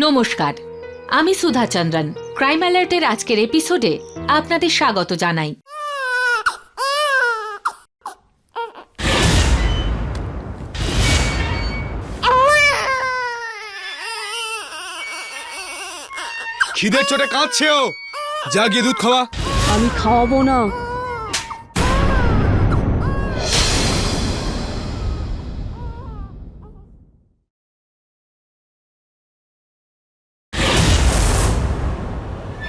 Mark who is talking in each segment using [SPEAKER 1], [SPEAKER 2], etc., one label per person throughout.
[SPEAKER 1] নমস্কার, আমি সুধা চন্দ্রন। ক্রাইম অ্যালার্টের আজকের এপিসোডে আপনাদের স্বাগত জানাই।
[SPEAKER 2] খিদের চোটে কাঁদছে ও, যা গিয়ে দুধ খাওয়া।
[SPEAKER 3] আমি খাওয়াবো না।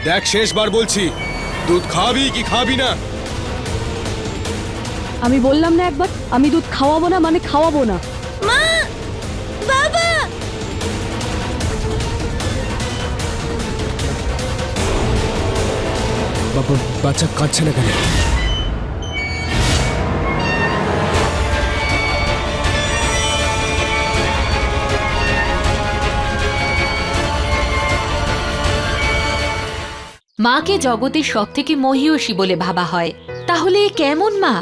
[SPEAKER 2] দেখ, শেষবার বলছি, দুধ খাওয়াবি কি খাওয়াবি না?
[SPEAKER 3] আমি বললাম না একবার, আমি দুধ খাওয়াবো না মানে খাওয়াবো না।
[SPEAKER 4] মা, বাবা,
[SPEAKER 2] বাবা, বাচ্চা কাঁদছে না কেন?
[SPEAKER 1] মাকে জগতের সবথেকে মহীয়সী বলে ভাবা হয়। তাহলে এ কেমন মা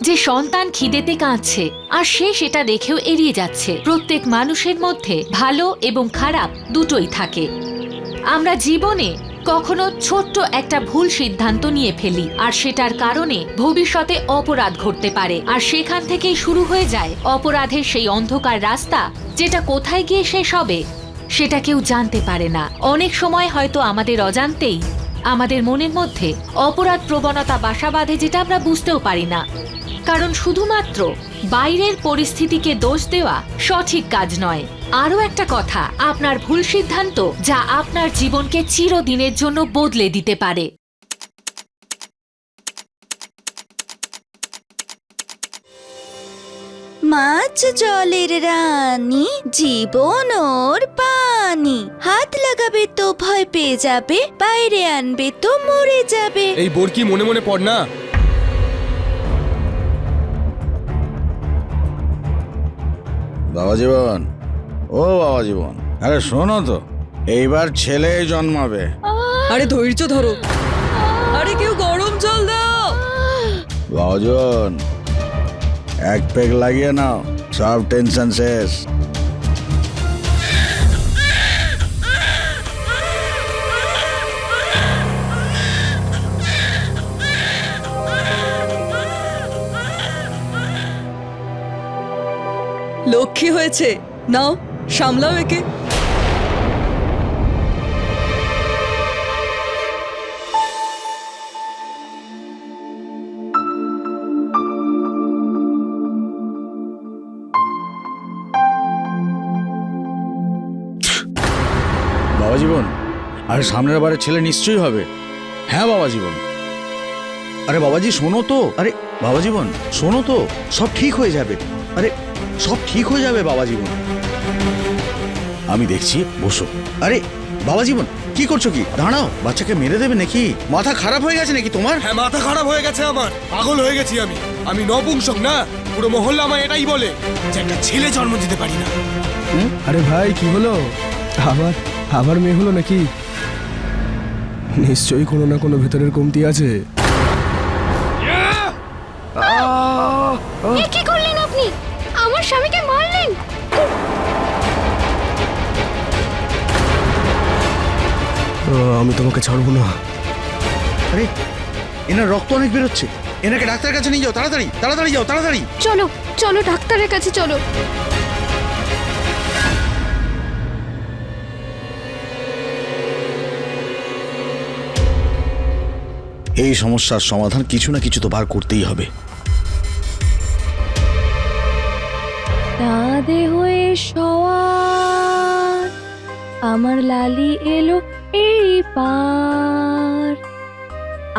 [SPEAKER 1] যে সন্তান খিদেতে কাঁদছে আর সে সেটা দেখেও এড়িয়ে যাচ্ছে? প্রত্যেক মানুষের মধ্যে ভালো এবং খারাপ দুটোই থাকে। আমরা জীবনে কখনো ছোট্ট একটা ভুল সিদ্ধান্ত নিয়ে ফেলি, আর সেটার কারণে ভবিষ্যতে অপরাধ ঘটতে পারে, আর সেখান থেকেই শুরু হয়ে যায় অপরাধের সেই অন্ধকার রাস্তা, যেটা কোথায় গিয়ে শেষ হবে সেটা কেউ জানতে পারে না। অনেক সময় হয়তো আমাদের অজান্তেই আমাদের মনের মধ্যে অপরাধ প্রবণতা বাসা বাঁধে, যেটা আমরা বুঝতেও পারি না। কারণ শুধুমাত্র বাইরের পরিস্থিতিকে দোষ দেওয়া সঠিক কাজ নয়। আরও একটা কথা, আপনার ভুল সিদ্ধান্ত যা আপনার জীবনকে চিরদিনের জন্য বদলে দিতে পারে।
[SPEAKER 4] মাছ জলের রানী, জীবন ওর পানি। হাত লাগাবে তো ভয় পেয়ে যাবে, বাইরে আনবে তো মরে যাবে।
[SPEAKER 2] এই বোরকি মনে মনে পড় না।
[SPEAKER 5] বাবা জীবন, ও বাবা জীবন, আরে শোনো তো, এইবার ছেলে জন্মাবে।
[SPEAKER 3] আরে ধৈর্য ধরো, আরে কেউ গরম জল দাও।
[SPEAKER 5] বাবা জীবন, এক পেগ লাগিয়ে নাও, সব টেনশন শেষ।
[SPEAKER 3] লক্ষ্মী হয়েছে, নাও সামলাও একে।
[SPEAKER 5] বাবা জীবন, আরে সামনের বারে ছেলে নিশ্চয়ই হবে। হ্যাঁ বাবা জীবন। আরে বাবাজি শোনো তো, আরে বাবা জীবন শোনো তো, সব ঠিক হয়ে যাবে। আরে সব ঠিক হয়ে যাবে বাবা জীবন, আমি দেখছি, বসো। আরে বাবা জীবন, কি করছো? কি দাঁড়াও, বাচ্চাকে মেরে দেবে নাকি? মাথা খারাপ হয়ে গেছে নাকি তোমার?
[SPEAKER 2] হ্যাঁ, মাথা খারাপ হয়ে গেছে আমার, পাগল হয়ে গেছি আমি নপুংসক না। পুরো মহল্লা আমায় এটাই বলে যে একটা ছেলে জন্ম দিতে পারি না।
[SPEAKER 6] আরে ভাই, কি হলো? আবার মেয়ে হলো নাকি? নিশ্চয়ই কোনো না কোনো ভেতরের কমতি আছে।
[SPEAKER 4] কি করলেন আপনি? আমার স্বামীকে মারলেন।
[SPEAKER 6] আমি তোমাকে ছাড়বো না।
[SPEAKER 5] আরে এনার রক্ত অনেক বেরোচ্ছে, এনাকে ডাক্তারের কাছে নিয়ে যাও, তাড়াতাড়ি তাড়াতাড়ি যাও, তাড়াতাড়ি।
[SPEAKER 4] চলো চলো, ডাক্তারের কাছে চলো।
[SPEAKER 5] এই সমস্যার সমাধান কিছু না কিছু তো বার করতেই হবে।
[SPEAKER 3] দাদে হয়ে সওয়ার, আমার লালি এলো এই পার।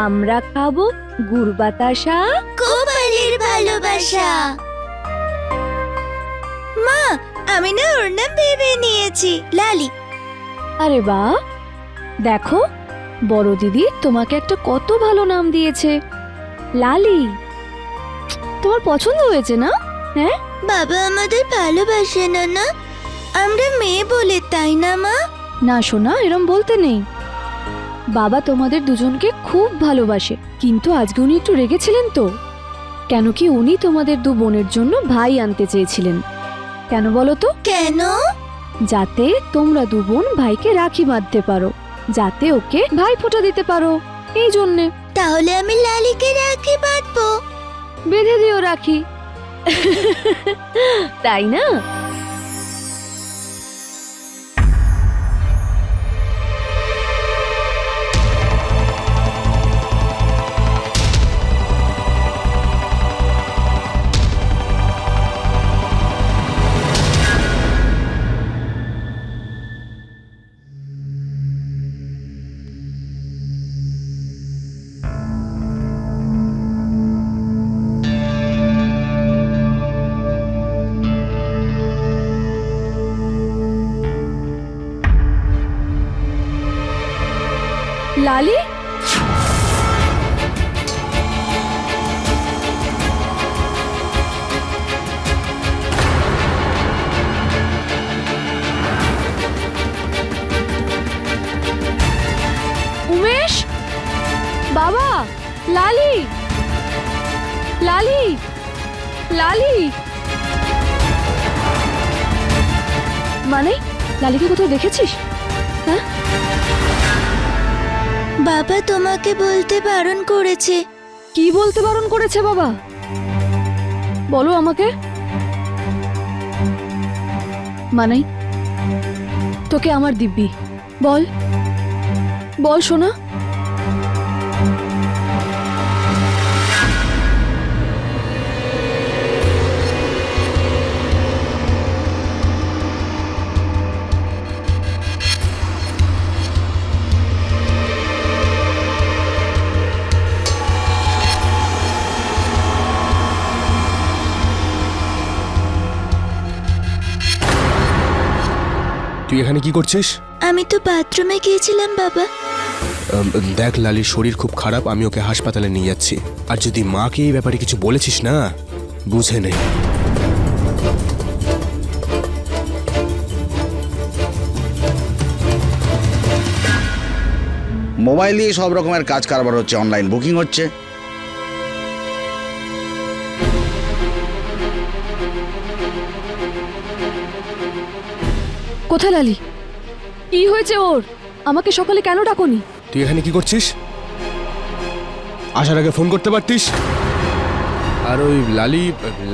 [SPEAKER 3] আমরা খাবো গুড় বাতাসা।
[SPEAKER 4] গোপালের ভালোবাসা। মা, আমি না ওর নাম ভেবে নিয়েছি, লালি।
[SPEAKER 3] আরে বাহ, দেখো বড় দিদি তোমাকে একটা কত ভালো নাম দিয়েছে, লালি। তোমার পছন্দ হয়েছে না? হ্যাঁ,
[SPEAKER 4] বাবা আমাদের ভালোবাসে না, না আমরা মেয়ে বলে, তাই না মা?
[SPEAKER 3] না সোনা, এরম বলতে নেই। বাবা তোমাদের দুজনকে খুব ভালোবাসে, কিন্তু আজকে উনি একটু রেগেছিলেন তো। কেন কি উনি তোমাদের দু বোনের জন্য ভাই আনতে চেয়েছিলেন। কেন বলো তো?
[SPEAKER 4] কেন?
[SPEAKER 3] যাতে তোমরা দু বোন ভাইকে রাখি বাঁধতে পারো, যাতে ওকে ভাই ফোঁটা দিতে পারো, এই জন্যে।
[SPEAKER 4] তাহলে আমি লালিকে রাখি বাঁধবো।
[SPEAKER 3] বেঁধে দিও রাখি। তাই না? লালি, উমেশ, বাবা, লালি, লালি, লালি। মানে লালিকে কোথাও দেখেছিস? হ্যাঁ,
[SPEAKER 4] বাবা তোমাকে বলতে বারণ করেছে।
[SPEAKER 3] কি বলতে বারণ করেছে বাবা? বলো আমাকে। মানাই, তোকে আমার দিব্যি, বল বল সোনা।
[SPEAKER 2] তুই এখানে কি করছিস?
[SPEAKER 4] আমি তো বাথরুমে গিয়েছিলাম বাবা।
[SPEAKER 2] দেখ, লালির শরীর খুব খারাপ, আমি ওকে হাসপাতালে নিয়ে যাচ্ছি। আর যদি মাকে এই ব্যাপারে কিছু বলেছিস না, বুঝে নে।
[SPEAKER 5] মোবাইল দিয়ে সব রকমের কাজ কারবার হচ্ছে, অনলাইন বুকিং হচ্ছে।
[SPEAKER 3] কোথায় লালি? কি হয়েছে ওর? আমাকে সকালে কেন ডাকোনি?
[SPEAKER 2] তুই এখানে কি করছিস? আসার আগে ফোন করতে পারতিস। আর ওই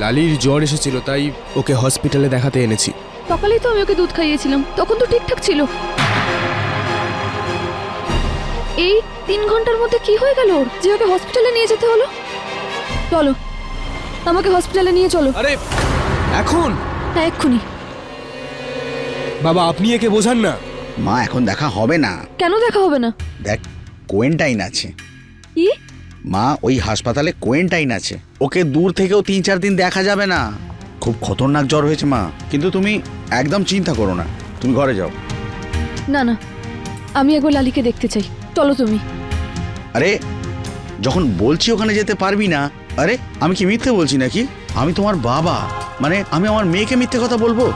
[SPEAKER 2] লালির জ্বর এসেছিল, তাই ওকে হসপিটালে দেখাতে এনেছি।
[SPEAKER 3] সকালেই তো আমি ওকে দুধ খাইয়েছিলাম, তখন তো ঠিকঠাক ছিল। এই 3 ঘন্টার মধ্যে কি হয়ে গেল ওর যে ওকে হসপিটালে নিয়ে যেতে হলো? চলো, আমাকে হসপিটালে নিয়ে চলো।
[SPEAKER 2] আরে এখন?
[SPEAKER 3] হ্যাঁ, এক্ষুনি।
[SPEAKER 2] বাবা, আপনি একে বোঝান না।
[SPEAKER 5] মা, এখন দেখা হবে না।
[SPEAKER 3] কেন দেখা হবে না?
[SPEAKER 5] দেখ, কোয়েন্টাইন আছে।
[SPEAKER 3] কি?
[SPEAKER 5] মা, ওই হাসপাতালে কোয়েন্টাইন আছে, ওকে দূর থেকেও 3-4 দিন দেখা যাবে না। খুব খতরনাক জ্বর হয়েছে মা। কিন্তু তুমি একদম চিন্তা করো না, তুমি ঘরে যাও।
[SPEAKER 3] না না, আমি একবার লালিকে দেখতে চাই, চলো তুমি।
[SPEAKER 5] আরে যখন বলছি ওখানে যেতে পারবি না, আরে আমি কি মিথ্যে বলছি নাকি? আমি তোমার বাবা, মানে আমি আমার মেয়েকে মিথ্যে কথা বলবো?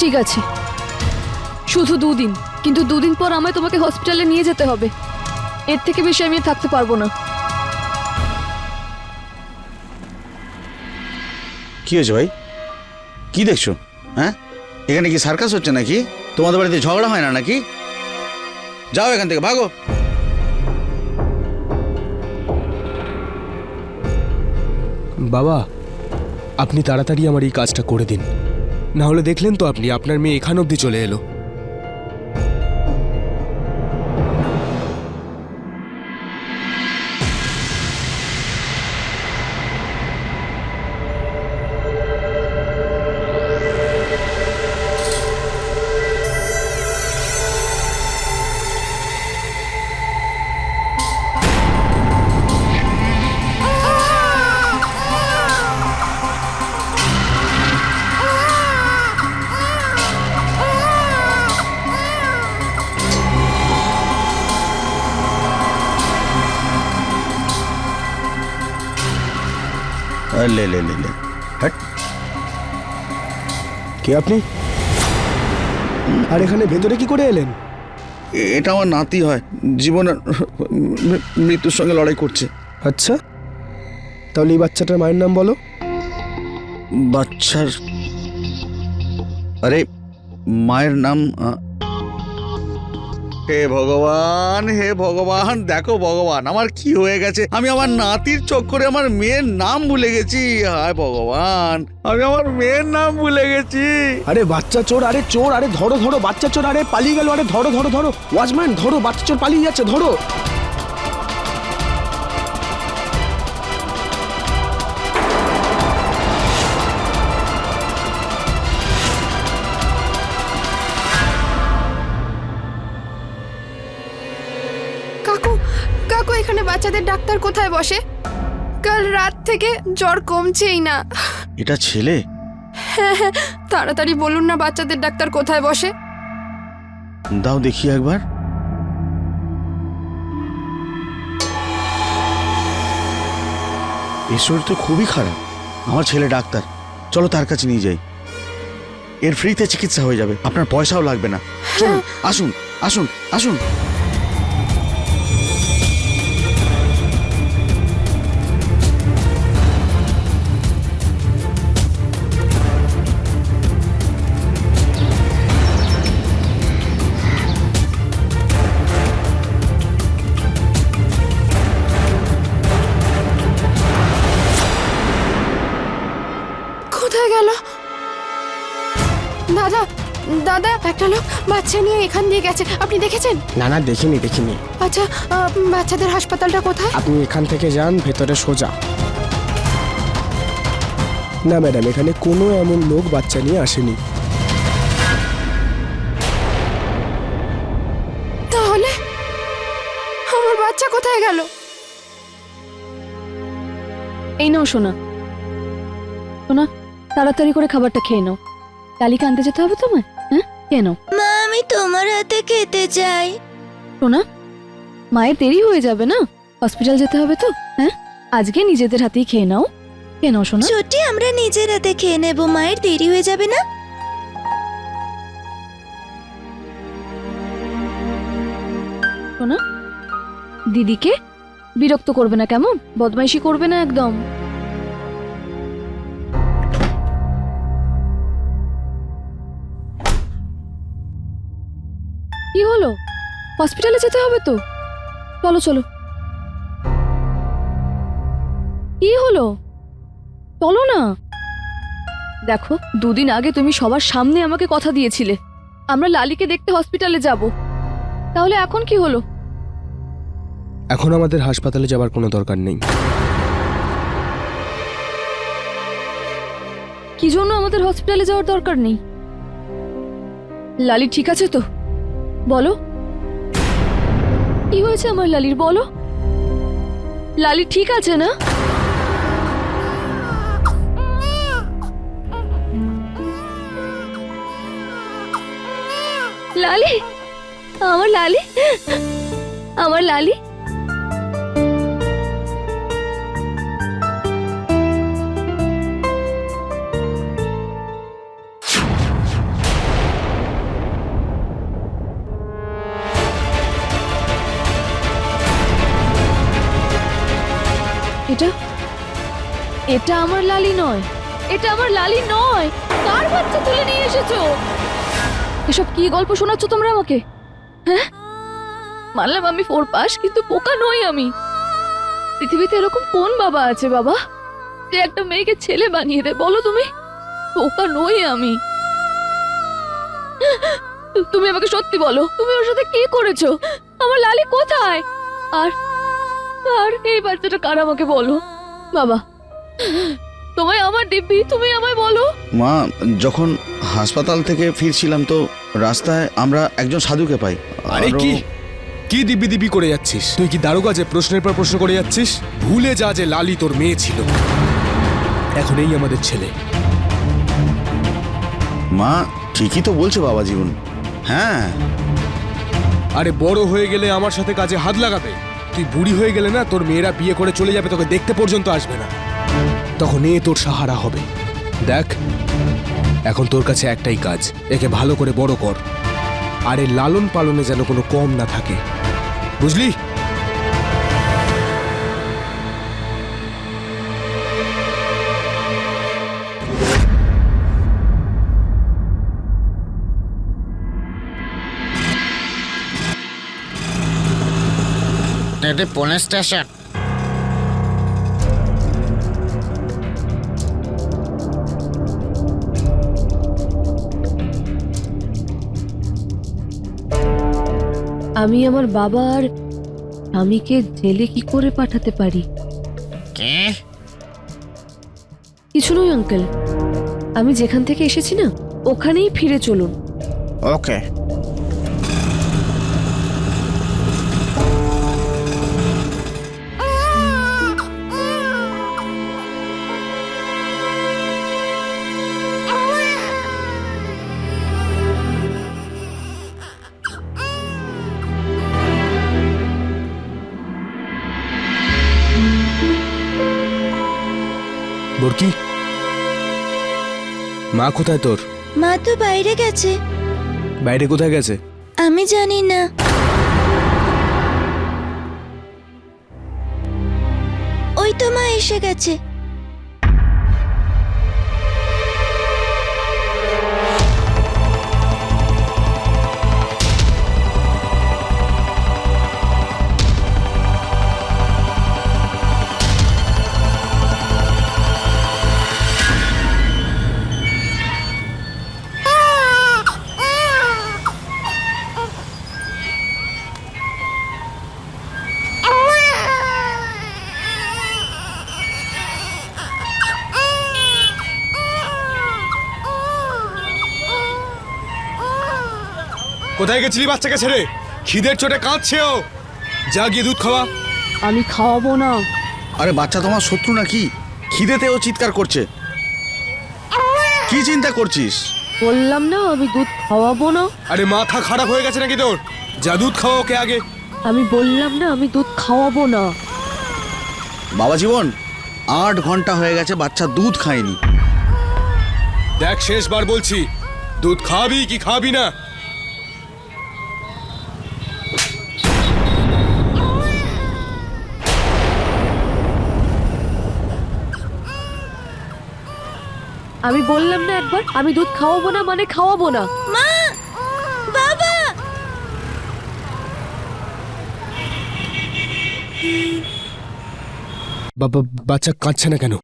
[SPEAKER 3] ঠিক আছে, শুধু 2 দিন, কিন্তু 2 দিন পর আমায় তোমাকে হসপিটালে নিয়ে যেতে হবে। এর থেকে বেশি আমি আর থাকতে পারবো না।
[SPEAKER 5] কি হয়েছে ভাই? কি দেখছো? হ্যাঁ, এখানে কি সার্কাস হচ্ছে নাকি? তোমাদের বাড়িতে ঝগড়া হয় না নাকি? যাও এখান থেকে, ভাগো।
[SPEAKER 2] বাবা, আপনি তাড়াতাড়ি আমার এই কাজটা করে দিন, না হলে দেখলেন তো আপনি, আপনার মেয়ে এখান অবধি চলে এলো।
[SPEAKER 5] লে লে লে লে, হ্যাট।
[SPEAKER 6] কে আপনি? আর এখানে ভেতরে কি করে এলেন?
[SPEAKER 5] এটা আমার নাতি হয়, জীবন আর মৃত্যুর সঙ্গে লড়াই করছে।
[SPEAKER 6] আচ্ছা, তাহলে এই বাচ্চাটার মায়ের নাম বলো।
[SPEAKER 5] বাচ্চার আরে মায়ের নাম হে ভগবান, হে ভগবান, দেখো ভগবান আমার কি হয়ে গেছে। আমি আমার নাতির চক্করে আমার মেয়ের নাম ভুলে গেছি। হায় ভগবান, আমি আমার মেয়ের নাম ভুলে গেছি।
[SPEAKER 6] আরে বাচ্চা চোর, আরে চোর, আরে ধরো ধরো বাচ্চা চোর, আরে পালিয়ে গেল, আরে ধরো ধরো ধরো, ওয়াচম্যান ধরো, বাচ্চা চোর পালিয়ে যাচ্ছে, ধরো।
[SPEAKER 7] কাকু কাকু এখানে বাচ্চাদের ডাক্তার কোথায় বসে? কাল রাত থেকে জ্বর কমছেই না।
[SPEAKER 5] এটা ছেলে?
[SPEAKER 7] তাড়াতাড়ি বলুন না বাচ্চাদের ডাক্তার কোথায় বসে।
[SPEAKER 5] দাও দেখি একবার। এর শরীর তো খুবই খারাপ। আমার ছেলে ডাক্তার, চলো তার কাছে নিয়ে যাই। এর ফ্রিতে চিকিৎসা হয়ে যাবে, আপনার পয়সাও লাগবে না। চলুন, আসুন আসুন আসুন।
[SPEAKER 7] কোথায় গেল? দাদা দাদা, একটা লোক বাচ্চা নিয়ে এখান দিয়ে গেছে, আপনি দেখেছেন?
[SPEAKER 6] না না, দেখিনি দেখিনি।
[SPEAKER 7] আচ্ছা, বাচ্চাদের হাসপাতালটা কোথায়?
[SPEAKER 6] আপনি এখান থেকে যান ভেতরে সোজা। না ম্যাডাম, এখানে কোনো এমন লোক বাচ্চা নিয়ে আসেনি।
[SPEAKER 7] তাহলে আমার বাচ্চা কোথায় গেল?
[SPEAKER 3] এই নাও সোনা, সোনা তাড়াতাড়ি করে খাবারটা খেয়ে নাও। লালিকে আনতে যেতে হবে তোমায়, হ্যাঁ খেয়ে নাও।
[SPEAKER 4] মা, আমি তোমার হাতে খেতে চাই।
[SPEAKER 3] সোনা, মায়ের দেরি হয়ে যাবে না, হসপিটাল যেতে হবে তো। হ্যাঁ, আজকে নিজেদের হাতেই খেয়ে নাও, খেয়ে নাও সোনা।
[SPEAKER 4] ছোটি, আমরা নিজের হাতে খেয়ে নেবো, মায়ের দেরি হয়ে যাবে না?
[SPEAKER 3] সোনা, দিদিকে বিরক্ত করবে না, কেমন? বদমাইশি করবে না একদম। কি হলো? হসপিটালে যেতে হবে তো, চলো চলো। কি হলো? চলো না। দেখো, দুদিন আগে তুমি সবার সামনে আমাকে কথা দিয়েছিলে আমরা লালিকে দেখতে হসপিটালে যাব, তাহলে এখন কি হলো?
[SPEAKER 6] এখন আমাদের হাসপাতালে যাবার কোনো দরকার নেই।
[SPEAKER 3] কি জন্য আমাদের হসপিটালে যাওয়ার দরকার নেই? লালি ঠিক আছে তো? বলো, কি হয়েছে আমার লালির, বলো। লালি ঠিক আছে না? লালি, আমার লালি, আমার লালি। এটা এটা আমার লালি নয়, এটা আমার লালি নয়। কার বাচ্চা তুলে নিয়ে এসেছো? এসব কি গল্প শোনাচ্ছ তোমরা আমাকে? হ্যাঁ, মানলাম আমি 4 পাস, কিন্তু বোকা নই আমি। পৃথিবীতে এরকম কোন বাবা আছে বাবা যে একটা মেয়েকে ছেলে বানিয়ে দেয়? বলো তুমি। বোকা নই আমি। তুমি আমাকে সত্যি বলো, তুমি ওর সাথে কি করেছো? আমার লালি কোথায়? আর আর এই বাচ্চাটা কার আমাকে বলো বাবা। তোমায় আমার দিব্যি, তুমি আমায় বলো।
[SPEAKER 5] মা, যখন হাসপাতাল থেকে ফিরছিলাম তো রাস্তায় আমরা একজন সাধুকে পাই।
[SPEAKER 2] আরে
[SPEAKER 5] আরো-
[SPEAKER 2] কি কি দিব্যি দিব্যি করে যাচ্ছিস? তুই কি দারোগা যে প্রশ্নের পর প্রশ্ন করে যাচ্ছিস? ভুলে যা যে লালি তোর মেয়ে ছিল, এখন এই আমাদের ছেলে।
[SPEAKER 5] মা ঠিকই তো বলছে বাবা জীবন। হ্যাঁ,
[SPEAKER 2] আরে বড় হয়ে গেলে আমার সাথে কাজে হাত লাগাবে। তুই বুড়ি হয়ে গেলে না, তোর মেয়েরা বিয়ে করে চলে যাবে, তোকে দেখতে পর্যন্ত আসবে না। তখন এ তোর সাহারা হবে। দেখ, এখন তোর কাছে একটাই কাজ, একে ভালো করে বড় কর, আর এর লালন পালনে যেন কোনো কম না থাকে, বুঝলি?
[SPEAKER 8] দিদি পুলিশ স্টেশন।
[SPEAKER 3] আমি আমার বাবা আর স্বামীকে জেলে কি করে পাঠাতে পারি?
[SPEAKER 8] কি?
[SPEAKER 3] কিছু নয় আঙ্কেল, আমি যেখান থেকে এসেছি না ওখানেই ফিরে চলুন।
[SPEAKER 8] ওকে।
[SPEAKER 2] বরকি, মা কোথায় তোর?
[SPEAKER 4] মা তো বাইরে গেছে।
[SPEAKER 2] বাইরে কোথায় গেছে?
[SPEAKER 4] আমি জানি না। ওই তো মা এসে গেছে।
[SPEAKER 2] কোথায় গেছিলি বাচ্চাকে ছেড়ে? খিদের চোটে কাঁদছে ও। যা গিয়ে দুধ খাওয়া।
[SPEAKER 3] আমি খাওয়াবো না।
[SPEAKER 5] আরে বাচ্চা তোমার শত্রু নাকি? খিদেতে ও চিৎকার করছে। কি চিন্তা করছিস?
[SPEAKER 3] বললাম না আমি দুধ খাওয়াবো না।
[SPEAKER 2] আরে মাথা খারাপ হয়ে গেছে নাকি তোর? যা দুধ খাওয়া ওকে আগে।
[SPEAKER 3] আমি বললাম না আমি দুধ খাওয়াবো না।
[SPEAKER 5] বাবা জীবন, 8 ঘন্টা হয়ে গেছে বাচ্চা দুধ খায়নি।
[SPEAKER 2] দেখ, শেষবার বলছি, দুধ খাবি কি খাবি না?
[SPEAKER 3] আমি বললাম না একবার আমি দুধ খাওয়াবো না মানে খাওয়াবো না।
[SPEAKER 4] মা, বাবা,
[SPEAKER 2] বাবা, বাচ্চা কাঁদছে না কেন?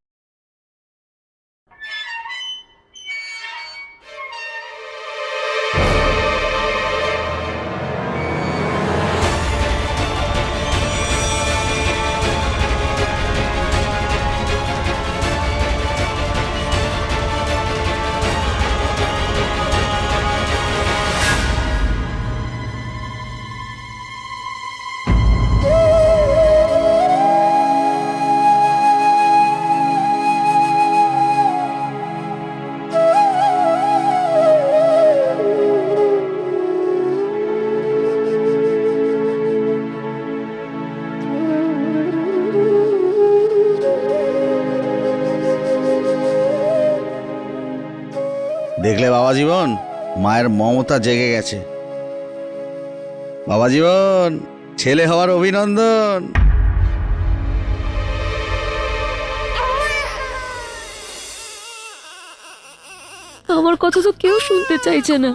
[SPEAKER 5] দেখলে বাবা জীবন, মায়ের মমতা জেগে গেছে। বাবা জীবন, ছেলে হওয়ার অভিনন্দন।
[SPEAKER 3] আমার কথা তো কেউ শুনতে চাইছে না।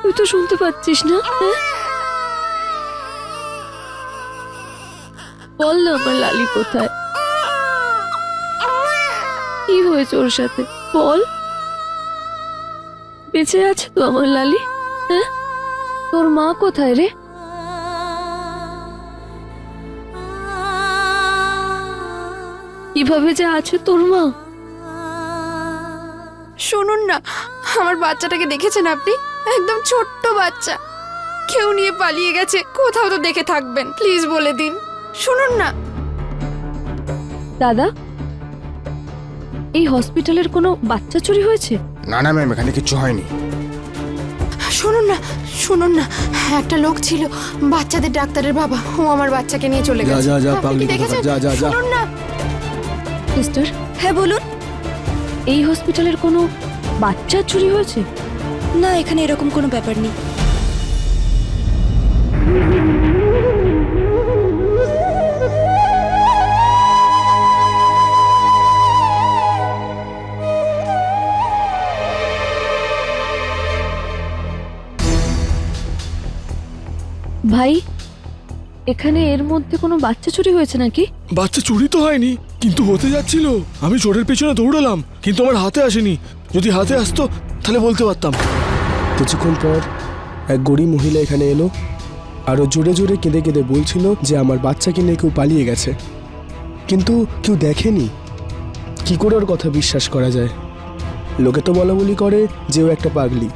[SPEAKER 3] তুই তো শুনতে পাচ্ছিস না? হ্যাঁ? বল না আমার লালি কোথায়? কি হয়েছে ওর সাথে বল। বেঁচে আছে তো আমার লালি? হ্যাঁ, তোর মা কোথায় রে? কিভাবে যে আছে তোর মা?
[SPEAKER 7] শুনুন না, আমার বাচ্চাটাকে দেখেছেন আপনি? একদম ছোট্ট বাচ্চা, কেউ নিয়ে পালিয়ে গেছে। কোথাও তো দেখে থাকবেন, প্লিজ বলে দিন। শুনুন না।
[SPEAKER 3] দাদা, এই হসপিটালের কোনো বাচ্চা চুরি হয়েছে?
[SPEAKER 2] না না ম্যাম, এখানে কিচ্ছু হয়নি।
[SPEAKER 7] শুনুন না, শুনুন না, একটা লোক ছিল বাচ্চাদের ডাক্তারের বাবা, ও আমার বাচ্চাকে নিয়ে চলে গেছে।
[SPEAKER 2] যা, যা,
[SPEAKER 7] আপনি
[SPEAKER 2] পাগলি
[SPEAKER 7] কি
[SPEAKER 2] কোথাকার,
[SPEAKER 7] দেখেছেন?
[SPEAKER 2] যা, যা, যা।
[SPEAKER 7] শুনুন না।
[SPEAKER 3] সিস্টার,
[SPEAKER 4] হ্যাঁ বলুন।
[SPEAKER 3] এই হসপিটালের কোনো বাচ্চা চুরি হয়েছে?
[SPEAKER 4] না, এখানে এরকম কোনো ব্যাপার নেই।
[SPEAKER 3] ভাই, এখানে এর মধ্যে কোনো বাচ্চা চুরি হয়েছে নাকি?
[SPEAKER 6] বাচ্চা চুরি তো হয়নি, কিন্তু হতে যাচ্ছিল। আমি চোরের পেছনে দৌড়ালাম, কিন্তু আমার হাতে আসেনি। যদি হাতে আসতো তাহলে বলতে পারতাম। কিছুক্ষণ পর এক গরিব মহিলা এখানে এলো, আরো জোরে জোরে কেঁদে কেঁদে বলছিল যে আমার বাচ্চাকে নিয়ে কেউ পালিয়ে গেছে, কিন্তু কেউ দেখেনি। কি করে ওর কথা বিশ্বাস করা যায়? লোকে তো বলা বলি করে যে ও একটা পাগলি।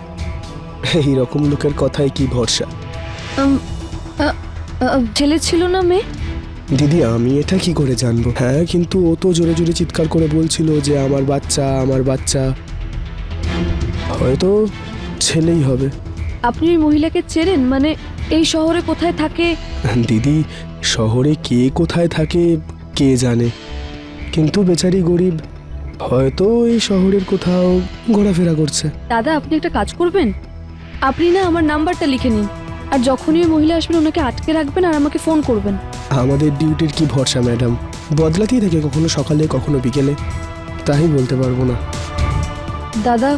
[SPEAKER 6] এই রকম লোকের কথায় কি ভরসা?
[SPEAKER 3] ছেলে ছিল না মেয়ে?
[SPEAKER 6] দিদি, আমি এটা কি করে জানবো? হ্যাঁ, কিন্তু ও তো জোরে জোরে চিৎকার করে বলছিল যে আমার বাচ্চা, আমার বাচ্চা। হয়তো ছেলেই হবে।
[SPEAKER 3] আপনি ওই মহিলাকে চেনেন? মানে এই শহরে কোথায় থাকে?
[SPEAKER 6] দিদি, শহরে কে কোথায় থাকে কে জানে, কিন্তু বেচারি গরিব, হয়তো এই শহরের কোথাও ঘোরাফেরা করছে।
[SPEAKER 3] দাদা, আপনি একটা কাজ করবেন, আপনি না আমার নাম্বারটা লিখে নিন, আর যখনই ওই মহিলা আসবেন ওনাকে আটকে রাখবেন আর আমাকে ফোন করবেন।
[SPEAKER 6] আমাদের ডিউটির কি ভরসা ম্যাডাম? বদলাতেই থাকে, কখনো সকালে কখনো বিকেলে, তাই বলতে পারবো না।
[SPEAKER 3] দাদা,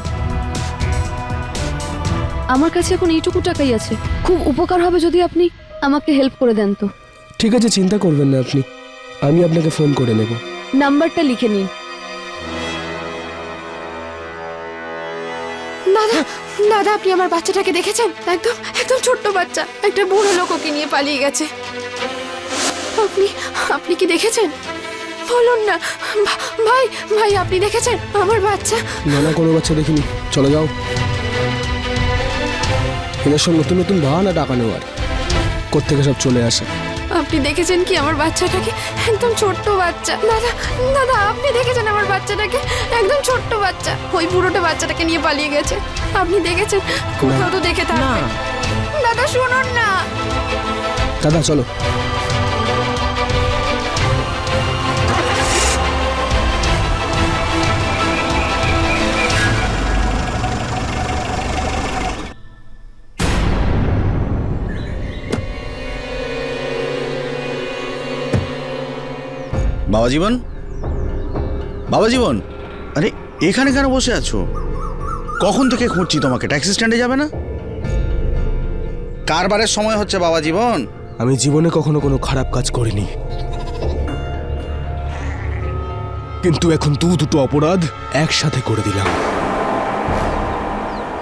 [SPEAKER 3] আমার কাছে এখন এইটুকু টাকাই আছে, খুব উপকার হবে যদি আপনি আমাকে হেল্প করে দেন তো।
[SPEAKER 6] ঠিক আছে, চিন্তা করবেন না আপনি, আমি আপনাকে ফোন করে নেব।
[SPEAKER 3] নাম্বারটা লিখে নিন।
[SPEAKER 7] দাদা, দাদা, আপনি আমার বাচ্চাটাকে দেখেছেন? একদম একদম ছোট্ট বাচ্চা, একটা বুড়ো লোক ওকে নিয়ে পালিয়ে গেছে। আপনি আপনি কি দেখেছেন? বলুন না ভাই, ভাই আপনি দেখেছেন আমার বাচ্চা?
[SPEAKER 6] না না, কোনো বাচ্চা দেখিনি। চলে যাও। এদের সব নতুন নতুন বাহানা টাকা নেওয়ার, কোত্থেকে সব চলে আসে।
[SPEAKER 7] আপনি দেখেছেন কি আমার বাচ্চাটাকে? একদম ছোট্ট বাচ্চা। দাদা, দাদা, আপনি দেখেছেন আমার বাচ্চাটাকে? একদম ছোট্ট বাচ্চা, ওই বুড়োটা বাচ্চাটাকে নিয়ে পালিয়ে গেছে। আপনি দেখেছেন? কোথাও তো দেখে থাকবেন। দাদা শুনুন না।
[SPEAKER 6] দাদা চলো।
[SPEAKER 5] বাবা জীবন, বাবা জীবন, আরে এখানে কেন বসে আছো? কখন থেকে খুঁজছি তোমাকে, ট্যাক্সি স্ট্যান্ডে যাবে না? কারবারের সময় হচ্ছে বাবা জীবন।
[SPEAKER 6] আমি জীবনে কখনো কোনো খারাপ কাজ করিনি, কিন্তু এখন দুটো অপরাধ একসাথে করে দিলাম।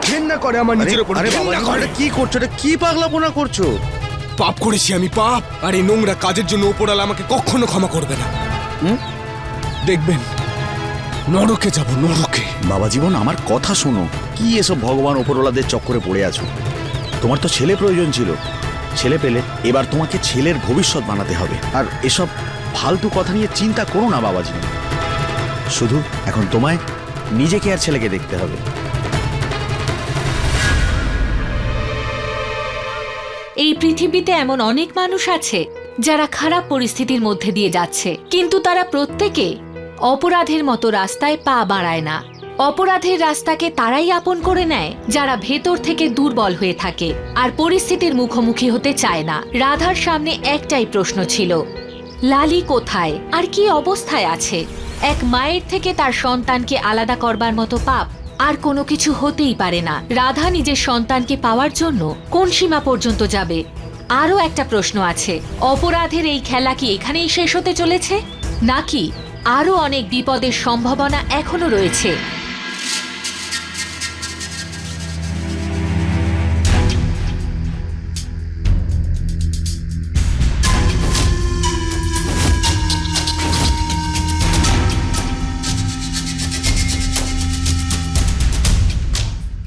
[SPEAKER 6] ঘৃণা করে আমার নিজের উপর।
[SPEAKER 5] আরে বাবা জীবন, এটা কি করছো? এটা কি পাগলাপোনা করছো?
[SPEAKER 6] পাপ করেছি আমি, পাপ। আর এই নোংরা কাজের জন্য ওপরওয়ালা আমাকে কখনো ক্ষমা করবে না। দেখবেন, নরকে যাব, নরকে।
[SPEAKER 5] বাবা জীবন, আমার কথা শোনো। কি এসব ভগবান ওপরওয়ালাদের চক্করে পড়ে আছো? তোমার তো ছেলে প্রয়োজন ছিল, ছেলে পেলে, এবার তোমাকে ছেলের ভবিষ্যৎ বানাতে হবে। আর এসব ফালতু কথা নিয়ে চিন্তা করো না বাবা জীবন। শুধু এখন তোমায় নিজেকে আর ছেলেকে দেখতে হবে।
[SPEAKER 1] এই পৃথিবীতে এমন অনেক মানুষ আছে যারা খারাপ পরিস্থিতির মধ্যে দিয়ে যাচ্ছে, কিন্তু তারা প্রত্যেকে অপরাধের মতো রাস্তায় পা বাড়ায় না। অপরাধের রাস্তাকে তারাই আপন করে নেয় যারা ভেতর থেকে দুর্বল হয়ে থাকে আর পরিস্থিতির মুখোমুখি হতে চায় না। রাধার সামনে একটাই প্রশ্ন ছিল, লালি কোথায় আর কি অবস্থায় আছে? এক মায়ের থেকে তার সন্তানকে আলাদা করবার মতো পাপ আর কোনো কিছু হতেই পারে না। রাধা নিজের সন্তানকে পাওয়ার জন্য কোন সীমা পর্যন্ত যাবে? আরও একটা প্রশ্ন আছে, অপরাধের এই খেলা কি এখানেই শেষ হতে চলেছে, নাকি আরও অনেক বিপদের সম্ভাবনা এখনো রয়েছে?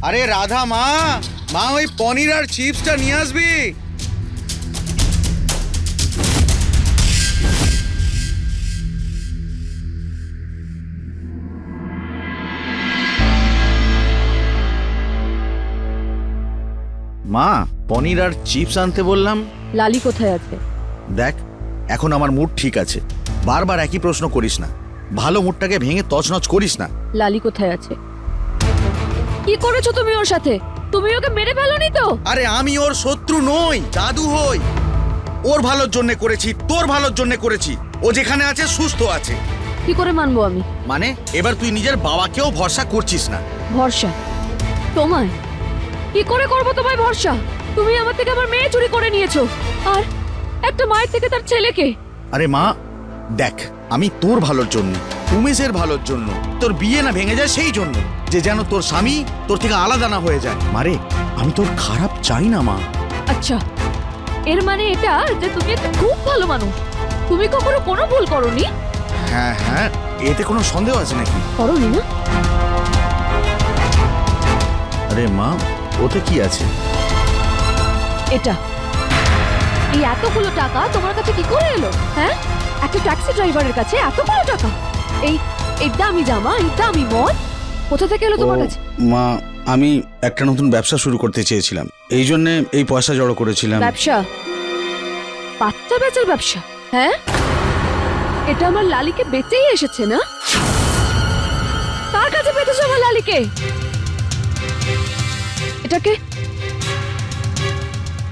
[SPEAKER 5] আরে রাধা মা, মা ওই পনির আর চিপসটা নিয়ে আসবি। মা, পনির আর চিপস আনতে বললাম।
[SPEAKER 3] লালি কোথায় আছে?
[SPEAKER 5] দেখ, এখন আমার মুড ঠিক আছে, বারবার একই প্রশ্ন করিস না, ভালো মুডটাকে ভেঙে তছনছ করিস না।
[SPEAKER 3] লালি কোথায় আছে? কি করেছো তুমি ওর সাথে? তুমি ওকে মেরে ফেলোনি তো?
[SPEAKER 5] আরে আমি ওর শত্রু নই, দাদু হই। ওর ভালোর জন্য করেছি, তোর ভালোর জন্য করেছি। ও যেখানে আছে সুস্থ আছে।
[SPEAKER 3] কি করে মানবো আমি?
[SPEAKER 5] মানে এবার তুই নিজের বাবাকেও ভরসা করছিস না?
[SPEAKER 3] ভরসা তোমায়? কি করে করবো তোমায় ভরসা? তুমি আমার থেকে আমার মেয়ে চুরি করে নিয়েছো, আর একটা মায়ের থেকে তার ছেলেকে।
[SPEAKER 5] আরে মা দেখ, আমি তোর ভালোর জন্য, উমেশের ভালোর জন্য, তোর বিয়ে না ভেঙে যায় সেই জন্য, যে যেন তোর স্বামী তোর থেকে আলাদা না হয়ে যায়। মারে, আমি তোর খারাপ চাই না মা।
[SPEAKER 3] আচ্ছা, এর মানে এটা যে তুমি একটা খুব ভালো মানুষ, তুমি কখনো কোনো ভুল করোনি?
[SPEAKER 5] হ্যাঁ হ্যাঁ, এতে কোনো সন্দেহ আছে নাকি?
[SPEAKER 3] করোনি না?
[SPEAKER 5] আরে মা, ওতে কি আছে?
[SPEAKER 3] এটা, এই এতগুলো টাকা তোমার কাছে কি করে এলো? হ্যাঁ, একটা ট্যাক্সি ড্রাইভারের কাছে এতগুলো টাকা, এই এই দামি জামা, এই দামি মদ, কোথা থেকে এলো তোমার
[SPEAKER 5] ও,
[SPEAKER 3] কাছে?
[SPEAKER 5] মা, আমি একটা নতুন ব্যবসা শুরু করতে চেয়েছিলাম, এই জন্যে এই পয়সা জড়ো করেছিলাম।
[SPEAKER 3] ব্যবসা? বাচ্চা বেচার ব্যবসা? হ্যাঁ, এটা আমার লালিকে বেচেই এসেছে না? কার কাছে পেতেছো আমার লালিকে? এটাকে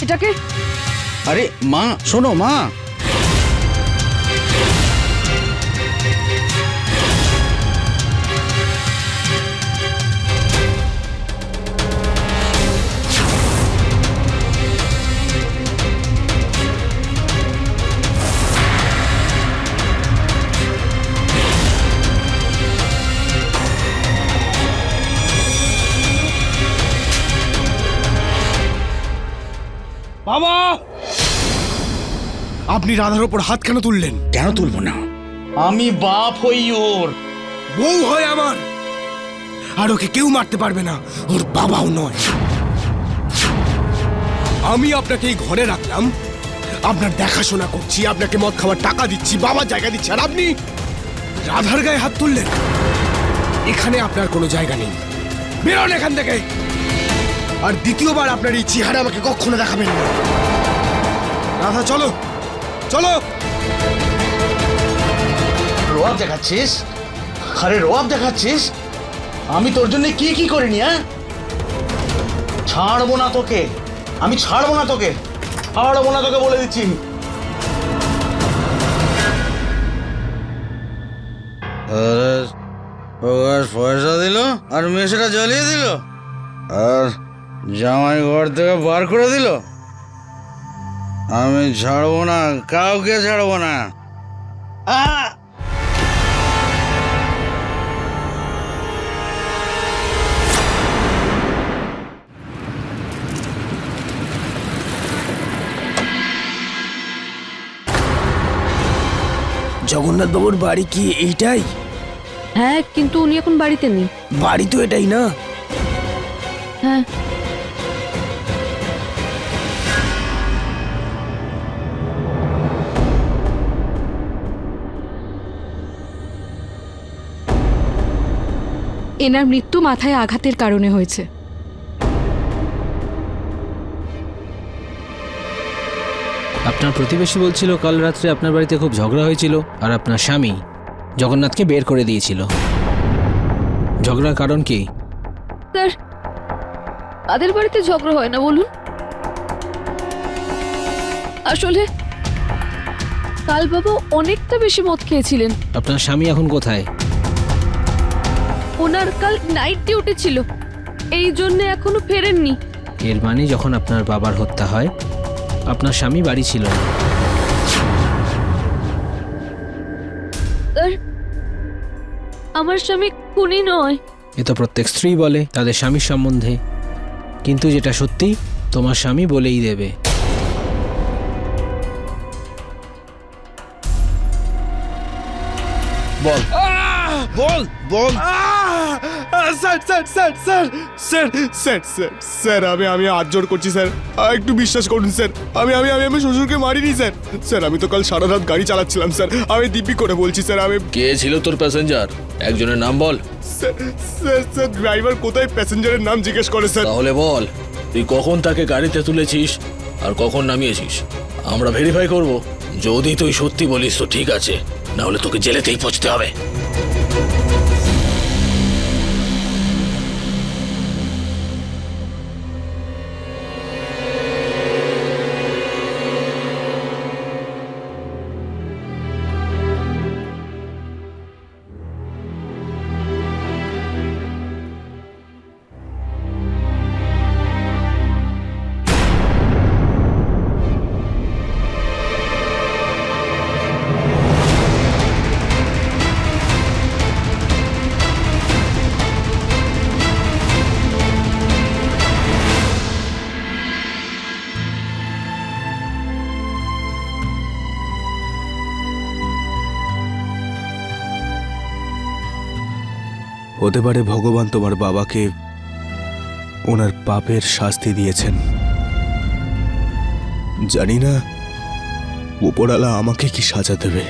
[SPEAKER 3] এটাকে
[SPEAKER 5] আরে মা শোনো মা,
[SPEAKER 2] বাবা, আপনি রাধার ওপর হাত কেন তুললেন?
[SPEAKER 5] কেন তুলবো না? আমি বাপ হই ওর।
[SPEAKER 2] বউ হয় আমার, আর ওকে কেউ মারতে পারবে না, ওর বাবাও নয়। আমি আপনাকে এই ঘরে রাখলাম, আপনার দেখাশোনা করছি, আপনাকে মদ খাওয়ার টাকা দিচ্ছি, বাবার জায়গা দিচ্ছি, আর আপনি রাধার গায়ে হাত তুললেন। এখানে আপনার কোনো জায়গা নেই, বেরোন এখান থেকে। আর দ্বিতীয়বার আপনার এই চেহারা আমাকে কখনো দেখাবেন না। রাধা, চলো চলো।
[SPEAKER 5] রোয়াব দেখাচ্ছিস? আরে রোয়াব দেখাচ্ছিস? আমি তোর জন্য কি কি করিনি? হ্যাঁ, ছাড়বো না তোকে, আমি ছাড়বো না তোকে, ছাড়বো না তোকে বলে দিচ্ছি। পয়সা দিল আর মেয়েটা জ্বালিয়ে দিল, আর জামাই ঘর থেকে বার করে দিল। আমি ছাড়বো না, কাউকে ছাড়বো না।
[SPEAKER 2] জগন্নাথ বাবুর বাড়ি কি এইটাই?
[SPEAKER 3] হ্যাঁ, কিন্তু উনি এখন বাড়িতে নেই।
[SPEAKER 2] বাড়ি তো এটাই না?
[SPEAKER 3] হ্যাঁ,
[SPEAKER 9] এনার মৃত্যু মাথায় আঘাতের কারণে হয়েছে।
[SPEAKER 10] আপনার প্রতিবেশী বলছিল কাল রাত্রে আপনার বাড়িতে খুব ঝগড়া হয়েছিল, আর আপনার স্বামী জগন্নাথকে বের করে দিয়েছিল। ঝগড়ার কারণ কি?
[SPEAKER 3] স্যার, তাদের বাড়িতে ঝগড়া হয় না বলুন। আসলে কাল বাবা অনেকটা বেশি মদ খেয়েছিলেন।
[SPEAKER 10] আপনার স্বামী এখন কোথায়?
[SPEAKER 3] ওনার কাল নাইট ডিউটি ছিল, এই জন্য এখনো ফেরেননি।
[SPEAKER 10] এর মানে যখন আপনার বাবার হত্যা হয় আপনার স্বামী বাড়ি ছিল না।
[SPEAKER 3] স্যার, আমার স্বামী খুনি নয়।
[SPEAKER 10] এ তো প্রত্যেক স্ত্রী বলে তাদের স্বামীর সম্বন্ধে, কিন্তু যেটা সত্যি তোমার স্বামী বলেই দেবে।
[SPEAKER 5] বল বল বল।
[SPEAKER 2] Sir sir sir sir sir sir sir sir আমি হাত জোড় করছি স্যার, একটু বিশ্বাস করুন স্যার। আমি আমি আমি আমি শ্বশুরকে মারিনি স্যার। স্যার, আমি তো কাল সারা রাত গাড়ি চালাচ্ছিলাম স্যার, আমি দিব্যি করে বলছি স্যার। আমি
[SPEAKER 11] কে ছিল তোর প্যাসেঞ্জার? একজনের নাম বল।
[SPEAKER 2] স্যার স্যার স্যার ড্রাইভার কোথায় প্যাসেঞ্জারের নাম জিজ্ঞেস করে স্যার।
[SPEAKER 11] তাহলে বল তুই কখন তাকে গাড়িতে তুলেছিস আর কখন নামিয়েছিস? আমরা ভেরিফাই করব। যদি তুই সত্যি বলিস তো ঠিক আছে, না হলে তোকে জেলেতেই পৌঁছতে হবে।
[SPEAKER 2] হতে পারে ভগবান তোমার বাবাকে ওনার পাপের শাস্তি দিয়েছেন। জানি না উপরওয়ালা আমাকে কি সাজা দেবে।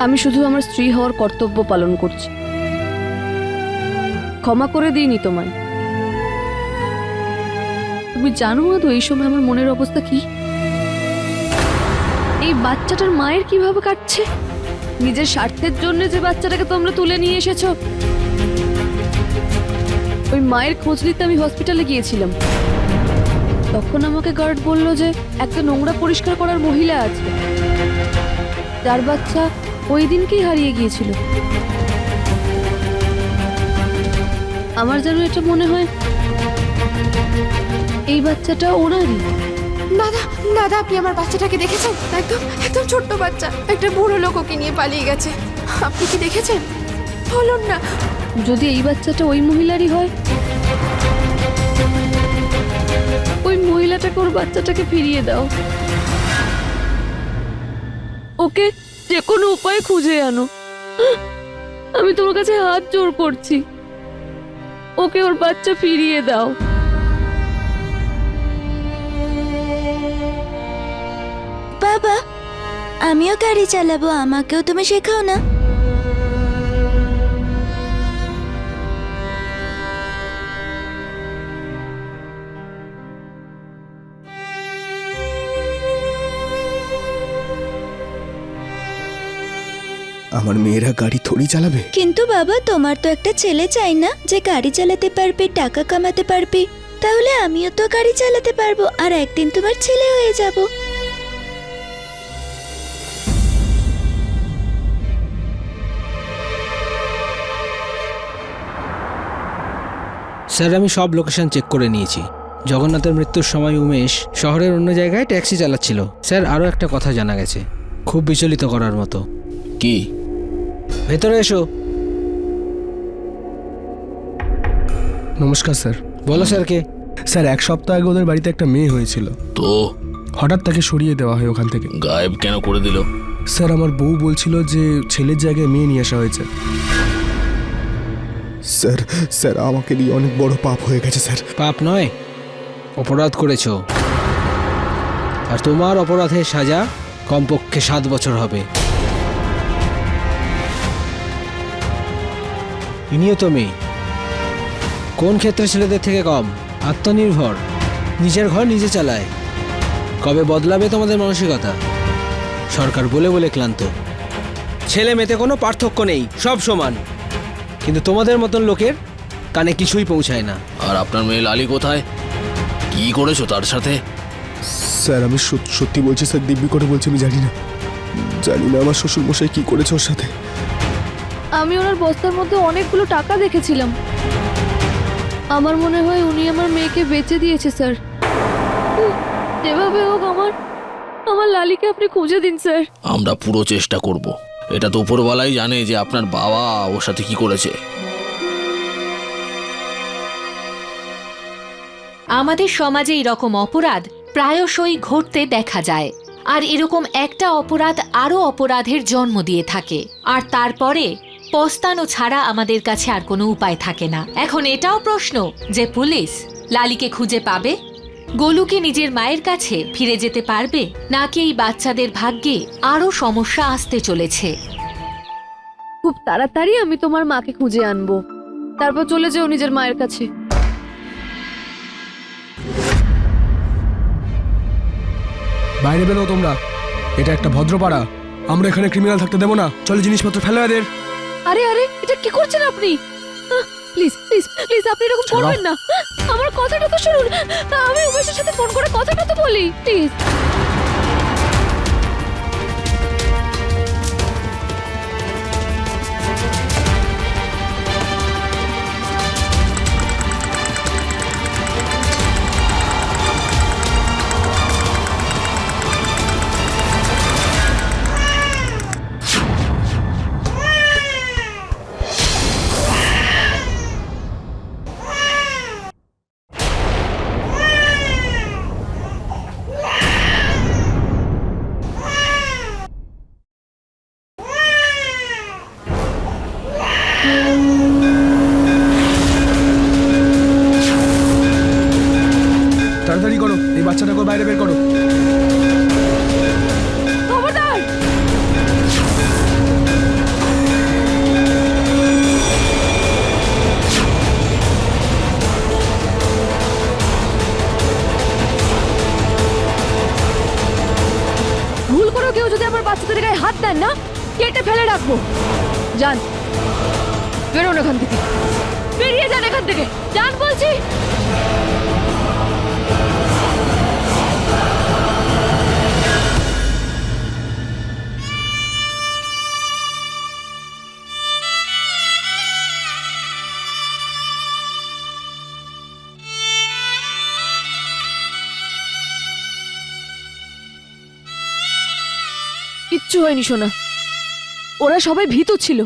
[SPEAKER 3] আমি শুধু আমার স্ত্রী হওয়ার কর্তব্য পালন করছি। ক্ষমা করে দিইনি তোমায়। তুমি জানো না তো এই সময় আমার মনের অবস্থা কি? এই বাচ্চাটার মায়ের কিভাবে কাটছে। নিজের স্বার্থের জন্য যে বাচ্চাটাকে তোমরা তুলে নিয়ে এসেছো, ওই মায়ের খোঁজ নিতে আমি হসপিটালে গিয়েছিলাম। তখন আমাকে গার্ড বলল যে একটা নোংরা পরিষ্কার করার মহিলা আছে, যার বাচ্চা ওই দিনকেই হারিয়ে গিয়েছিল। আমার যেন এটা মনে হয় এই বাচ্চাটা ওনারই।
[SPEAKER 7] দাদা দাদা আপনি আমার বাচ্চাটাকে দেখেছেন? একদম একদম ছোট্ট বাচ্চা, একটা বুড়ো লোক ওকে নিয়ে পালিয়ে গেছে। আপনি কি দেখেছেন? বলুন না।
[SPEAKER 3] যদি এই বাচ্চাটা ওই মহিলারই হয়, ওই মহিলাটাকে ওর বাচ্চাটাকে ফিরিয়ে দাও। ওকে যে কোনো উপায়ে খুঁজে আনো। আমি তোমার কাছে হাত জোড় করছি, ওকে ওর বাচ্চা ফিরিয়ে দাও।
[SPEAKER 4] বাবা, আমিও গাড়ি চালাবো, আমাকেও তুমি শেখাও না।
[SPEAKER 2] আমার মেয়েরা গাড়ি থোড়ি চালাবে।
[SPEAKER 4] কিন্তু বাবা, তোমার তো একটা ছেলে চাই না যে গাড়ি চালাতে পারবে, টাকা কামাতে পারবে? তাহলে আমিও তো গাড়ি চালাতে পারবো, আর একদিন তোমার ছেলে হয়ে যাব।
[SPEAKER 10] স্যার আমি সব লোকেশন চেক করে নিয়েছি। জগন্নাথের মৃত্যুর সময় উমেশ শহরের অন্য জায়গায় ট্যাক্সি চালাচ্ছিল। স্যার আরও একটা কথা জানা গেছে, খুব বিচলিত করার মতো।
[SPEAKER 11] কি?
[SPEAKER 10] ভেতরে এসো।
[SPEAKER 6] নমস্কার স্যার।
[SPEAKER 10] বলো স্যারকে।
[SPEAKER 6] স্যার 1 সপ্তাহ আগে ওদের বাড়িতে একটা মেয়ে হয়েছিল,
[SPEAKER 11] তো
[SPEAKER 6] হঠাৎ তাকে সরিয়ে দেওয়া হয় ওখান থেকে।
[SPEAKER 11] গায়েব কেন করে দিল?
[SPEAKER 6] স্যার আমার বউ বলছিল যে ছেলের জায়গায় মেয়ে নিয়ে আসা হয়েছে।
[SPEAKER 2] স্যার স্যার আমাকে দিয়ে অনেক বড় পাপ হয়ে গেছে স্যার।
[SPEAKER 10] পাপ নয়, অপরাধ করেছো, আর তোমার অপরাধের সাজা কমপক্ষে 7 বছর হবে। ইনিও তো মেয়ে, কোন ক্ষেত্রে ছেলেদের থেকে কম? আত্মনির্ভর, নিজের ঘর নিজে চালায়। কবে বদলাবে তোমাদের মানসিকতা? সরকার বলে বলে ক্লান্ত। ছেলে মেয়েতে কোনো পার্থক্য নেই, সব সমান, কিন্তু তোমাদের মতন লোকের কানে কিছুই পৌঁছায় না।
[SPEAKER 11] আর আপনার মেয়ে লালি কোথায়? কি করেছো তার সাথে?
[SPEAKER 2] স্যার আমি সত্যি বলছি স্যার, দিব্যি করে বলছি, আমি জানি না আমার শ্বশুর মশাই কি করেছে ওর সাথে।
[SPEAKER 3] আমি ওনার বস্তার মধ্যে অনেকগুলো টাকা দেখেছিলাম। আমার মনে হয় উনি আমার মেয়েকে বেচে দিয়েছে স্যার। যেভাবে হোক আমার লালিকে আপনি খুঁজে দিন স্যার।
[SPEAKER 11] আমরা পুরো চেষ্টা করব। এটা তো উপরওয়ালাই জানে যে আপনার বাবা ওর সাথে কি করেছে।
[SPEAKER 1] আমাদের সমাজে এরকম অপরাধ প্রায়শই ঘটতে দেখা যায়, আর এরকম একটা অপরাধ আরও অপরাধের জন্ম দিয়ে থাকে, আর তারপরে পস্তানো ছাড়া আমাদের কাছে আর কোনো উপায় থাকে না। এখন এটাও প্রশ্ন যে পুলিশ লালিকে খুঁজে পাবে, গোলুকে নিজের মায়ের কাছে ফিরে যেতে পারবে, নাকি এই বাচ্চাদের ভাগ্যে আরও সমস্যা আসতে চলেছে।
[SPEAKER 3] খুব তাড়াতাড়ি আমি তোমার মাকে খুঁজে আনবো, তারপর চলে যাও নিজের মায়ের কাছে।
[SPEAKER 6] বাইরে বেরো তোমরা, এটা একটা ভদ্রপাড়া, আমরা এখানে ক্রিমিনাল থাকতে দেবো না। চলে জিনিসপত্র ফেলো এদের।
[SPEAKER 3] আরে আরে, এটা কি করছেন আপনি? প্লিজ প্লিজ প্লিজ, আপনি এরকম করবেন না। আমার কথাটা তো শুনুন, আমি উমেশের সাথে ফোন করে কথাটা তো বলি, প্লিজ। রাখবো? যান, বেরোন এখান থেকে, বেরিয়ে যান এখান থেকে, যান বলছি। কিচ্ছু হয়নি সোনা, ওরা সবাই ভীতু ছিল।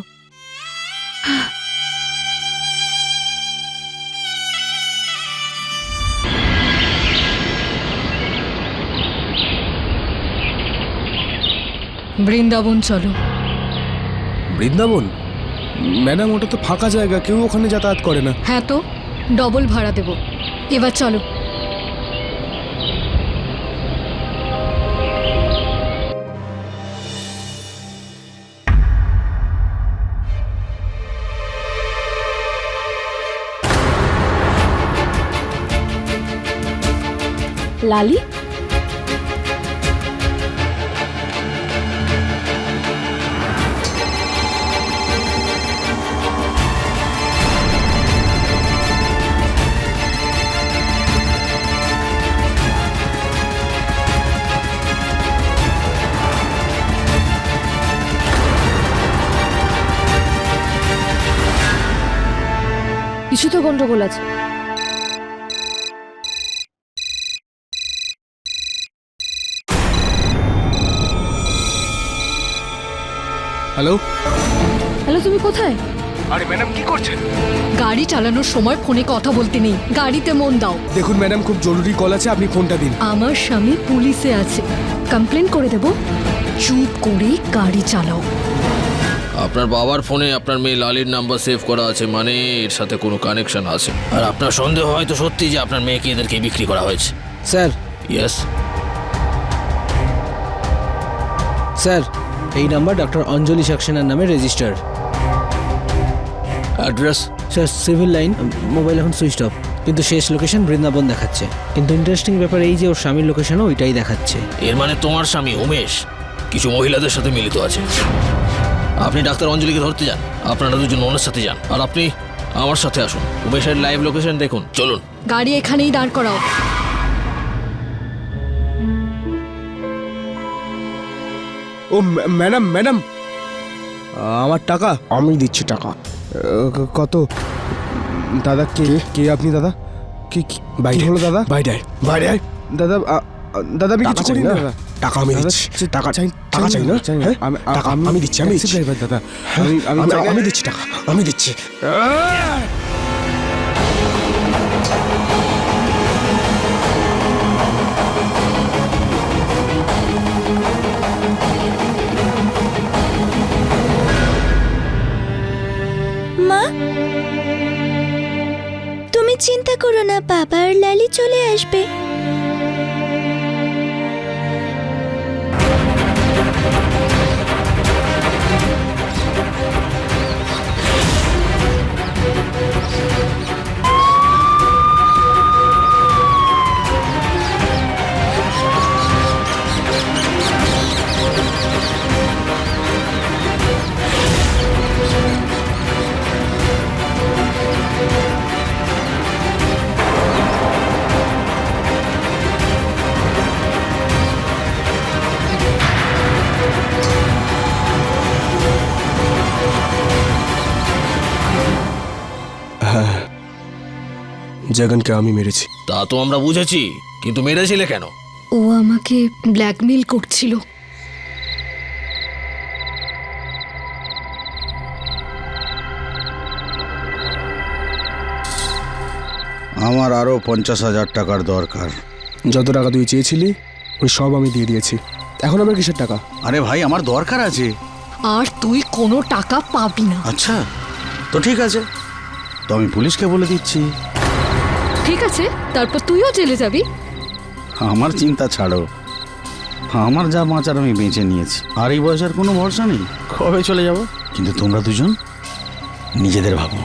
[SPEAKER 9] বৃন্দাবন চলো।
[SPEAKER 2] বৃন্দাবন? ম্যাডাম, ওটা তো ফাঁকা জায়গা, কেউ ওখানে যাতায়াত করে না।
[SPEAKER 9] হ্যাঁ তো, ডবল ভাড়া দেব। এবার চলো।
[SPEAKER 3] লালি, কিছু তো গন্ডগোল আছে।
[SPEAKER 2] হ্যালো?
[SPEAKER 3] হ্যালো, তুমি কোথায়?
[SPEAKER 2] আরে ম্যাডাম, কি করছেন?
[SPEAKER 9] গাড়ি চালানোর সময় ফোনে কথা বলতে নেই, গাড়িতে মন দাও।
[SPEAKER 2] দেখুন ম্যাডাম, খুব জরুরি কল আছে, আপনি ফোনটা দিন।
[SPEAKER 9] আমার স্বামী পুলিশে আছে, কমপ্লেন করে দেব। চুপ করে গাড়ি চালাও।
[SPEAKER 11] আপনার বাবার ফোনে আপনার মেয়ে লালির নাম্বার সেভ করা আছে, মানে এর সাথে কোনো কানেকশন আছে। আর আপনার সন্দেহ হয়তো সত্যি যে আপনার মেয়েকে এদেরকে বিক্রি করা হয়েছে।
[SPEAKER 10] Sir,
[SPEAKER 11] yes.
[SPEAKER 10] স্যার, এই নাম্বার ডক্টর অঞ্জলি সাক্সেনার নামে registered.
[SPEAKER 11] Address?
[SPEAKER 10] Sir, civil line, mobile এখন সুইচ অফ, কিন্তু শেষ লোকেশন বৃন্দাবন দেখাচ্ছে। কিন্তু ইন্টারেস্টিং ব্যাপার এই যে ওর স্বামীর লোকেশনও ওইটাই দেখাচ্ছে।
[SPEAKER 11] এর মানে তোমার স্বামী উমেশ কিছু মহিলাদের সাথে মিলিত আছে। আপনি ডাক্তার অঞ্জলিকে ধরতে যান, আপনারা দুজন ওনার সাথে যান, আর আপনি আমার সাথে আসুন। উমেশের লাইভ লোকেশন দেখুন, চলুন।
[SPEAKER 9] গাড়ি এখানেই দাঁড় করাও।
[SPEAKER 2] ও ম্যাডাম, ম্যাডাম, আমার টাকা
[SPEAKER 6] আমি দিচ্ছি টাকা।
[SPEAKER 2] কত? দাদা, কে কে আপনি দাদা? কি
[SPEAKER 6] বাইরে
[SPEAKER 2] হলো দাদা?
[SPEAKER 6] বাইরে বাইরে
[SPEAKER 2] দাদা, দাদা আমি
[SPEAKER 6] টাকা
[SPEAKER 2] কিছু
[SPEAKER 6] চাই
[SPEAKER 2] করি
[SPEAKER 6] না,
[SPEAKER 2] না দাদা।
[SPEAKER 6] টাকা আমি
[SPEAKER 2] দাদা,
[SPEAKER 6] দিচ্ছি।
[SPEAKER 2] টাকা চাই,
[SPEAKER 6] টাকা চাই না? হ্যাঁ? টাকা আমি দিচ্ছি, আমি দিচ্ছি।
[SPEAKER 2] ড্রাইভার দাদা,
[SPEAKER 6] আমি দিচ্ছি টাকা, আমি দিচ্ছি।
[SPEAKER 4] মা, তুমি চিন্তা করো না, বাবা আর লালি চলে আসবে।
[SPEAKER 6] জগনকে আমি মেরেছি।
[SPEAKER 11] তা তো আমরা বুঝেছি, কিন্তু মেরেছিলে কেন?
[SPEAKER 9] ও আমাকে ব্ল্যাকমেল করছিল।
[SPEAKER 5] আমার আরও 50,000 টাকার দরকার।
[SPEAKER 6] যত টাকা তুই চেয়েছিলি ওই সব আমি দিয়ে দিয়েছি। এখন আমার কিসের টাকা?
[SPEAKER 5] আরে ভাই, আমার দরকার আছে।
[SPEAKER 9] আর তুই কোনো টাকা পাবি না।
[SPEAKER 5] আচ্ছা, তো ঠিক আছে, তো আমি পুলিশকে বলে দিচ্ছি।
[SPEAKER 9] ঠিক আছে, তারপর তুইও জেলে যাবি।
[SPEAKER 5] আমার চিন্তা ছাড়ো, আমার যা বাঁচার আমি বেঁচে নিয়েছি। আর এই বয়সের কোনো ভরসা নেই, কবে চলে যাব। কিন্তু তোমরা দুজন নিজেদের ভাবো।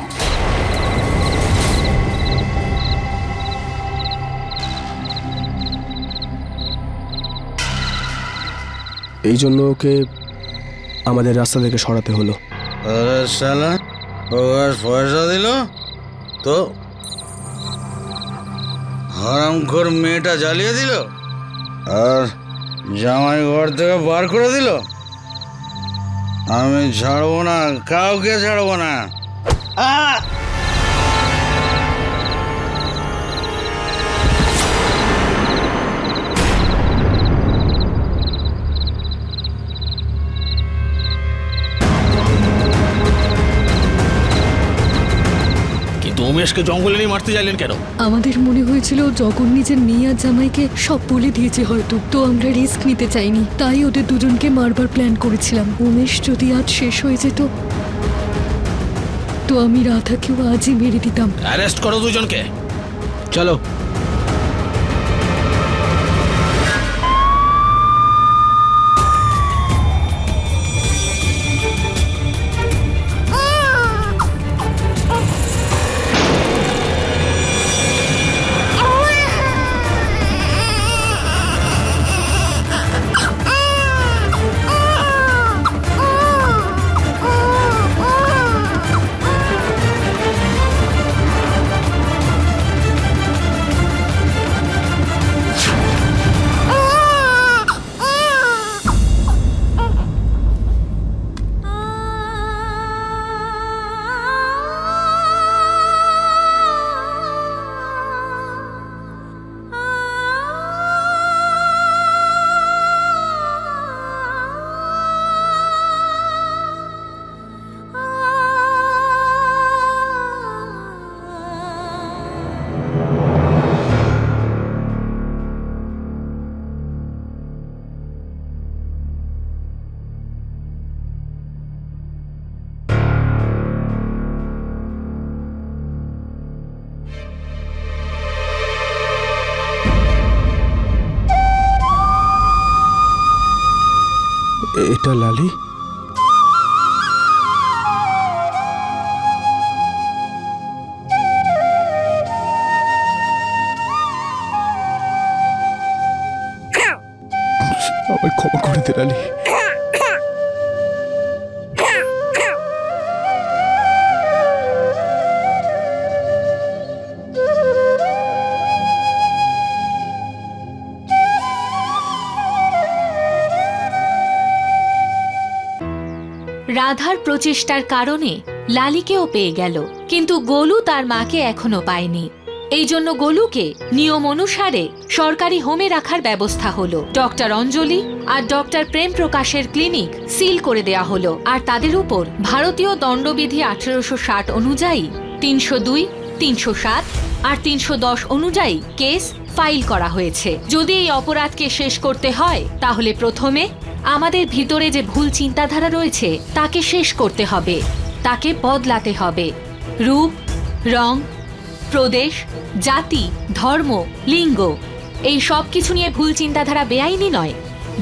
[SPEAKER 6] এই জন্য ওকে আমাদের রাস্তা থেকে সরাতে হলো।
[SPEAKER 5] আরে শালা, ও আর পয়সা দিল তো হারামখোর মেয়েটা জ্বালিয়ে দিল আর জামাই ঘর থেকে বার করে দিল। আমি ছাড়বো না, কাউকে ছাড়বো না।
[SPEAKER 11] কিন্তু উমেশকে জঙ্গলে নিয়ে মারতে চাইলেন কেন?
[SPEAKER 9] আমাদের মনে হয়েছিল জগন নিজের মেয়ে আর জামাইকে সব বলে দিয়েছে হয়তো, তো আমরা রিস্ক নিতে চাইনি, তাই ওদের দুজনকে মারবার প্ল্যান করেছিলাম। উমেশ যদি আজ শেষ হয়ে যেত তো আমি রাধাকেও আজই মেরে দিতাম।
[SPEAKER 11] অ্যারেস্ট করো দুজনকে।
[SPEAKER 10] চলো।
[SPEAKER 6] এটা লালি? আমায় ক্ষমা করে দে লালি।
[SPEAKER 1] রাধার প্রচেষ্টার কারণে লালিকেও পেয়ে গেল, কিন্তু গোলু তার মাকে এখনো পায়নি। এই জন্য গোলুকে নিয়ম অনুসারে সরকারি হোমে রাখার ব্যবস্থা হলো। ডক্টর অঞ্জলি আর ডক্টর প্রেম প্রকাশের ক্লিনিক সিল করে দেয়া হলো, আর তাদের উপর ভারতীয় দণ্ডবিধি 1860 অনুযায়ী 302, 307 আর 310 অনুযায়ী কেস ফাইল করা হয়েছে। যদি এই অপরাধকে শেষ করতে হয় তাহলে প্রথমে আমাদের ভিতরে যে ভুল চিন্তাধারা রয়েছে তাকে শেষ করতে হবে, তাকে বদলাতে হবে। রূপ, রং, প্রদেশ, জাতি, ধর্ম, লিঙ্গ এই সব কিছু নিয়ে ভুল চিন্তাধারা বেআইনি নয়,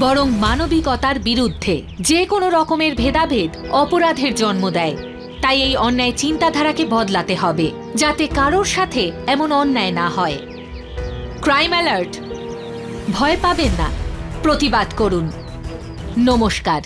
[SPEAKER 1] বরং মানবিকতার বিরুদ্ধে। যে কোনো রকমের ভেদাভেদ অপরাধের জন্ম দেয়। তাই এই অন্যায় চিন্তাধারাকে বদলাতে হবে, যাতে কারোর সাথে এমন অন্যায় না হয়। Crime alert. ভয় পাবেন না, প্রতিবাদ করুন। নমস্কার।